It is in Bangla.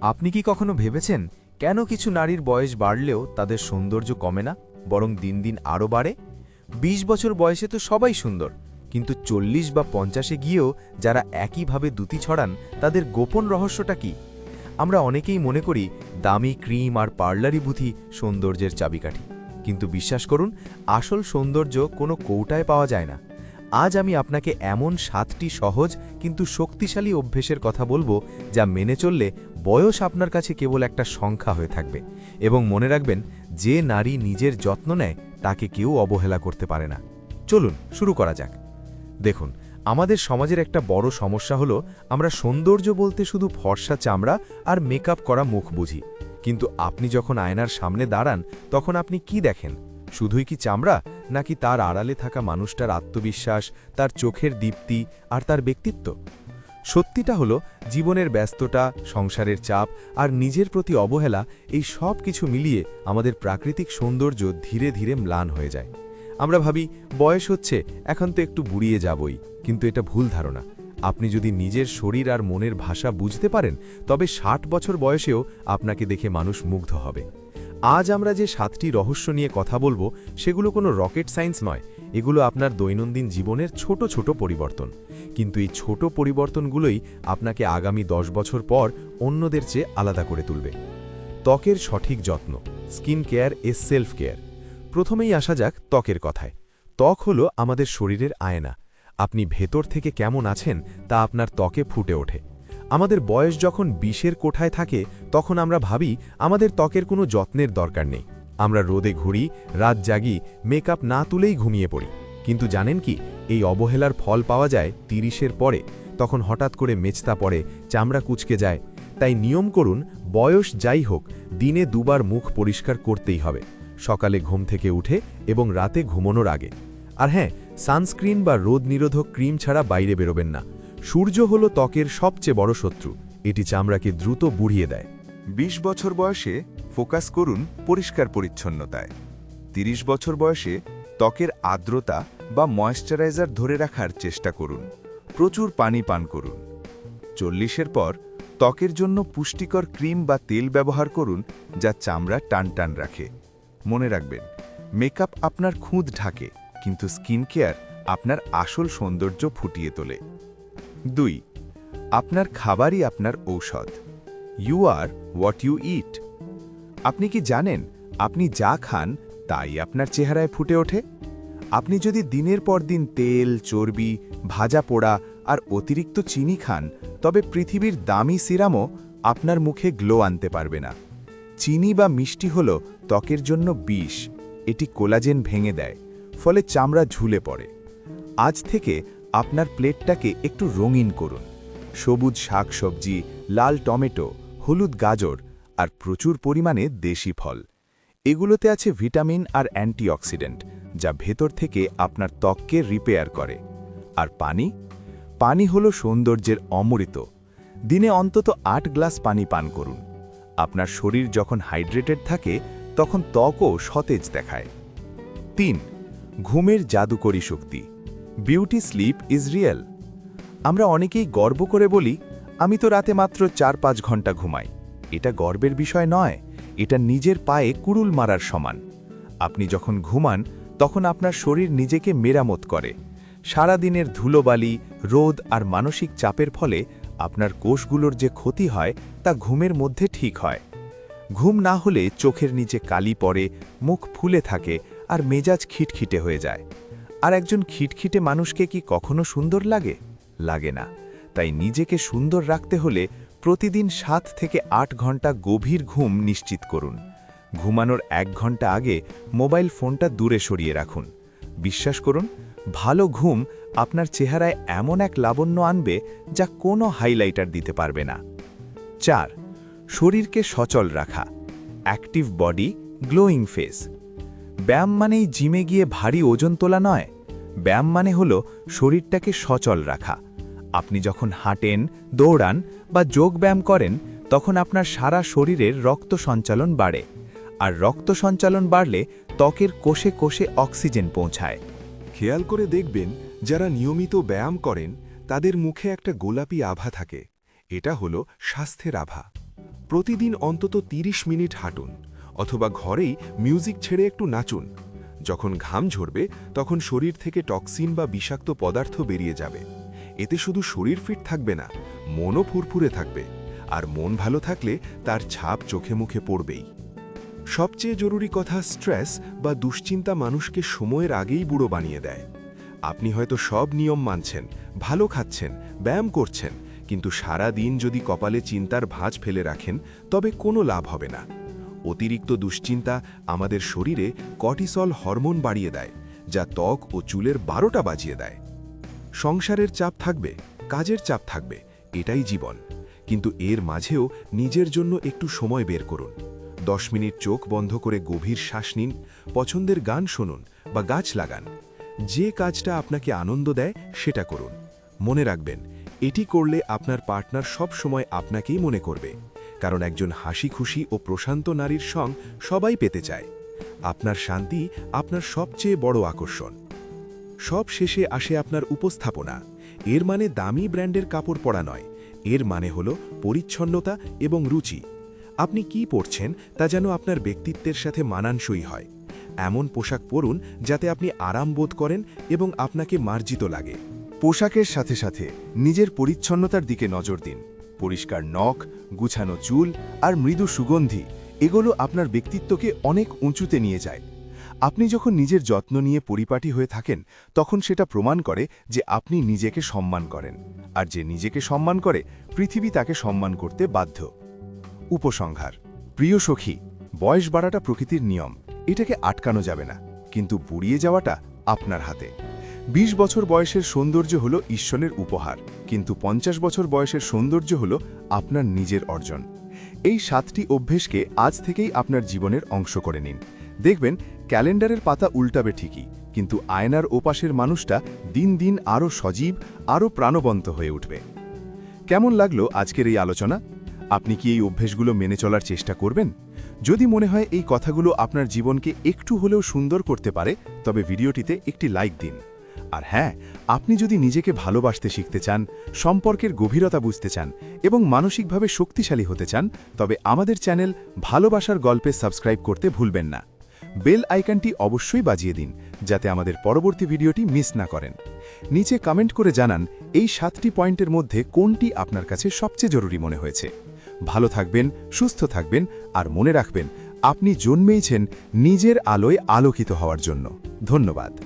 আপনি কি কখনো ভেবেছেন কেন কিছু নারীর বয়স বাড়লেও তাদের সৌন্দর্য কমে না, বরং দিন দিন আরও বাড়ে? ২০ বছর বয়সে তো সবাই সুন্দর, কিন্তু ৪০ বা ৫০-এ গিয়েও যারা একইভাবে দ্যুতি ছড়ান, তাদের গোপন রহস্যটা কি? আমরা অনেকেই মনে করি দামি ক্রিম আর পার্লারি বুথি সৌন্দর্যের চাবিকাঠি, কিন্তু বিশ্বাস করুন, আসল সৌন্দর্য কোনো কৌটায় পাওয়া যায় না। আজ আমি আপনাকে এমন ৭টি সহজ কিন্তু শক্তিশালী অভ্যেসের কথা বলবো, যা মেনে চললে বয়স আপনার কাছে কেবল একটা সংখ্যা হয়ে থাকবে। এবং মনে রাখবেন, যে নারী নিজের যত্ন নেয় তাকে কেউ অবহেলা করতে পারে না। চলুন শুরু করা যাক। দেখুন, আমাদের সমাজের একটা বড় সমস্যা হলো আমরা সৌন্দর্য বলতে শুধু ফর্সা চামড়া আর মেকআপ করা মুখ বুঝি। কিন্তু আপনি যখন আয়নার সামনে দাঁড়ান, তখন আপনি কি দেখেন? শুধুই কি চামড়া, নাকি তার আড়ালে থাকা মানুষটার আত্মবিশ্বাস, তার চোখের দীপ্তি আর তার ব্যক্তিত্ব? সত্যিটা হলো, জীবনের ব্যস্ততা, সংসারের চাপ আর নিজের প্রতি অবহেলা, এই সব কিছু মিলিয়ে আমাদের প্রাকৃতিক সৌন্দর্য ধীরে ধীরে ম্লান হয়ে যায়। আমরা ভাবি বয়স হচ্ছে, এখন তো একটু বুড়িয়ে যাবই, কিন্তু এটা ভুল ধারণা। আপনি যদি নিজের শরীর আর মনের ভাষা বুঝতে পারেন, তবে ৬০ বছর বয়সেও আপনাকে দেখে মানুষ মুগ্ধ হবে। আজ আমরা যে ৭টি রহস্য নিয়ে কথা বলবো, সেগুলো কোনো রকেট সায়েন্স নয়। এগুলো আপনার দৈনন্দিন জীবনের ছোট ছোট পরিবর্তন। কিন্তু এই ছোট পরিবর্তনগুলোই আপনাকে আগামী ১০ বছর পর অন্যদের চেয়ে আলাদা করে তুলবে। ত্বকের সঠিক যত্ন, skin care a self care. প্রথমেই আসা যাক ত্বকের কথায়। ত্বক হলো আমাদের শরীরের আয়না। আপনি ভেতর থেকে কেমন আছেন তা আপনার ত্বকে ফুটে ওঠে। আমাদের বয়স যখন ২০-এর কোঠায় থাকে, তখন আমরা ভাবি আমাদের ত্বকের কোনো যত্নের দরকার নেই। আমরা রোদে ঘুরি, রাত জাগি, মেকআপ না তুলেই ঘুমিয়ে পড়ি। কিন্তু জানেন কি, এই অবহেলার ফল পাওয়া যায় ৩০-এর পরে। তখন হঠাৎ করে মেচতা পড়ে, চামড়া কুঁচকে যায়। তাই নিয়ম করুন, বয়স যাই হোক, দিনে দুবার মুখ পরিষ্কার করতেই হবে, সকালে ঘুম থেকে উঠে এবং রাতে ঘুমানোর আগে। আর হ্যাঁ, সানস্ক্রিন বা রোদ নিরোধক ক্রিম ছাড়া বাইরে বেরোবেন না। সূর্য হলো ত্বকের সবচেয়ে বড় শত্রু। এটি চামড়াকে দ্রুত বুড়িয়ে দেয়। ২০ বছর বয়সে ফোকাস করুন পরিষ্কার পরিচ্ছন্নতায়। ৩০ বছর বয়সে ত্বকের আর্দ্রতা বা ময়েশ্চারাইজার ধরে রাখার চেষ্টা করুন। প্রচুর পানি পান করুন। ৪০-এর পর ত্বকের জন্য পুষ্টিকর ক্রিম বা তেল ব্যবহার করুন, যা চামড়া টানটান রাখে। মনে রাখবেন, মেকআপ আপনার খুঁত ঢাকে, কিন্তু স্কিন কেয়ার আপনার আসল সৌন্দর্য ফুটিয়ে তোলে। ২. আপনার খাবারই আপনার ঔষধ। ইউ আর হোয়াট ইউ ইট। আপনি কি জানেন, আপনি যা খান তাই আপনার চেহারায় ফুটে ওঠে? আপনি যদি দিনের পর দিন তেল, চর্বি, ভাজা পোড়া আর অতিরিক্ত চিনি খান, তবে পৃথিবীর দামি সিরামও আপনার মুখে গ্লো আনতে পারবে না। চিনি বা মিষ্টি হল ত্বকের জন্য বিষ। এটি কোলাজেন ভেঙে দেয়, ফলে চামড়া ঝুলে পড়ে। আজ থেকে আপনার প্লেটটাকে একটু রঙিন করুন। সবুজ শাকসবজি, লাল টমেটো, হলুদ গাজর আর প্রচুর পরিমাণে দেশি ফল। এগুলোতে আছে ভিটামিন আর অ্যান্টিঅক্সিডেন্ট, যা ভেতর থেকে আপনার ত্বককে রিপেয়ার করে। আর পানি? পানি হলো সৌন্দর্যের অমৃত। দিনে অন্তত ৮ গ্লাস পানি পান করুন। আপনার শরীর যখন হাইড্রেটেড থাকে, তখন ত্বকও সতেজ দেখায়। ৩. ঘুমের জাদুকরী শক্তি। Beauty sleep is real. আমরা অনেকেই গর্ব করে বলি, আমি তো রাতে মাত্র ৪-৫ ঘন্টা ঘুমাই। এটা গর্বের বিষয় নয়, এটা নিজের পায়ে কুড়ুল মারার সমান। আপনি যখন ঘুমান, তখন আপনার শরীর নিজেকে মেরামত করে। সারাদিনের ধুলোবালি, রোদ আর মানসিক চাপের ফলে আপনার কোষগুলোর যে ক্ষতি হয়, তা ঘুমের মধ্যে ঠিক হয়। ঘুম না হলে চোখের নিচে কালি পড়ে, মুখ ফুলে থাকে আর মেজাজ খিটখিটে হয়ে যায়। আর একজন খিটখিটে মানুষকে কি কখনো সুন্দর লাগে? লাগে না। তাই নিজেকে সুন্দর রাখতে হলে প্রতিদিন ৭ থেকে ৮ ঘন্টা গভীর ঘুম নিশ্চিত করুন। ঘুমানোর ১ ঘন্টা আগে মোবাইল ফোনটা দূরে সরিয়ে রাখুন। বিশ্বাস করুন, ভালো ঘুম আপনার চেহারায় এমন এক লাবণ্য আনবে, যা কোনো হাইলাইটার দিতে পারবে না। ৪. শরীরকে সচল রাখা। Active body, glowing face. ব্যায়াম মানেই জিমে গিয়ে ভারী ওজন তোলা নয়। ব্যায়াম মানে হলো শরীরটাকে সচল রাখা। আপনি যখন হাঁটেন, দৌড়ান বা যোগব্যায়াম করেন, তখন আপনার সারা শরীরের রক্ত সঞ্চালন বাড়ে। আর রক্ত সঞ্চালন বাড়লে ত্বকের কোষে কোষে অক্সিজেন পৌঁছায়। খেয়াল করে দেখবেন, যারা নিয়মিত ব্যায়াম করেন তাদের মুখে একটা গোলাপি আভা থাকে। এটা হলো স্বাস্থ্যের আভা। প্রতিদিন অন্তত 30 মিনিট হাঁটুন অথবা ঘরেই মিউজিক ছেড়ে একটু নাচুন। যখন ঘাম ঝরবে তখন শরীর থেকে টক্সিন বা বিষাক্ত পদার্থ বেরিয়ে যাবে। এতে শুধু শরীর ফিট থাকবে না, মনও ফুরফুরে থাকবে। আর মন ভালো থাকলে তার ছাপ চোখে মুখে পড়বেই। সবচেয়ে জরুরি কথা, স্ট্রেস বা দুশ্চিন্তা মানুষকে সময়ের আগেই বুড়ো বানিয়ে দেয়। আপনি হয়তো সব নিয়ম মানছেন, ভালো খাচ্ছেন, ব্যায়াম করছেন, কিন্তু সারা দিন যদি কপালে চিন্তার ভাঁজ ফেলে রাখেন তবে কোনো লাভ হবে না। অতিরিক্ত দুশ্চিন্তা আমাদের শরীরে কর্টিসল হরমোন বাড়িয়ে দেয়, যা ত্বক ও চুলের 12টা বাজিয়ে দেয়। সংসারের চাপ থাকবে, কাজের চাপ থাকবে, এটাই জীবন। কিন্তু এর মাঝেও নিজের জন্য একটু সময় বের করুন। 10 মিনিট চোখ বন্ধ করে গভীর শ্বাস নিন, পছন্দের গান শুনুন বা গাছ লাগান। যে কাজটা আপনাকে আনন্দ দেয় সেটা করুন। মনে রাখবেন, এটি করলে আপনার পার্টনার সব সময় আপনাকেই মনে করবে, কারণ একজন হাসি খুশি ও প্রশান্ত নারীর সঙ্গ সবাই পেতে চায়। আপনার শান্তি আপনার সবচেয়ে বড় আকর্ষণ। সব শেষে আসে আপনার উপস্থাপনা। এর মানে দামি ব্র্যান্ডের কাপড় পরা নয়, এর মানে হলো পরিচ্ছন্নতা এবং রুচি। আপনি কি পরছেন তা যেন আপনার ব্যক্তিত্বের সাথে মানানসই হয়। এমন পোশাক পরুন যাতে আপনি আরাম বোধ করেন এবং আপনাকে মার্জিত লাগে। পোশাকের সাথে সাথে নিজের পরিচ্ছন্নতার দিকে নজর দিন। পরিষ্কার নখ, গুছানো চুল আর মৃদু সুগন্ধি, এগুলো আপনার ব্যক্তিত্বকে অনেক উঁচুতে নিয়ে যায়। আপনি যখন নিজের যত্ন নিয়ে পরিপাটি হয়ে থাকেন তখন সেটা প্রমাণ করে যে আপনি নিজেকে সম্মান করেন, আর যে নিজেকে সম্মান করে পৃথিবী তাকে সম্মান করতে বাধ্য। উপসংহার: প্রিয় সখী, বয়স বাড়াটা প্রকৃতির নিয়ম, এটাকে আটকানো যাবে না, কিন্তু বুড়িয়ে যাওয়াটা আপনার হাতে। 20 বছর বয়সের সৌন্দর্য হলো ঈশ্বরের উপহার, কিন্তু 50 বছর বয়সের সৌন্দর্য হলো আপনার নিজের অর্জন। এই 7টি অভ্যেসকে আজ থেকেই আপনার জীবনের অংশ করে নিন। দেখবেন ক্যালেন্ডারের পাতা উল্টাবে ঠিকই, কিন্তু আয়নার ওপাশের মানুষটা দিন দিন আরও সজীব, আরও প্রাণবন্ত হয়ে উঠবে। কেমন লাগলো আজকের এই আলোচনা? আপনি কি এই অভ্যেসগুলো মেনে চলার চেষ্টা করবেন? যদি মনে হয় এই কথাগুলো আপনার জীবনকে একটু হলেও সুন্দর করতে পারে, তবে ভিডিওটিতে একটি লাইক দিন। আর হ্যাঁ, আপনি যদি নিজেকে ভালোবাসতে শিখতে চান, সম্পর্কের গভীরতা বুঝতে চান এবং মানসিকভাবে শক্তিশালী হতে চান, তবে আমাদের চ্যানেল ভালোবাসার গল্পে সাবস্ক্রাইব করতে ভুলবেন না। বেল আইকনটি অবশ্যই বাজিয়ে দিন, যাতে আমাদের পরবর্তী ভিডিওটি মিস না করেন। নিচে কমেন্ট করে জানান এই 7টি পয়েন্টের মধ্যে কোনটি আপনার কাছে সবচেয়ে জরুরি মনে হয়েছে। ভালো থাকবেন, সুস্থ থাকবেন, আর মনে রাখবেন আপনি জন্মেইছেন নিজের আলোয় আলোকিত হওয়ার জন্য। ধন্যবাদ।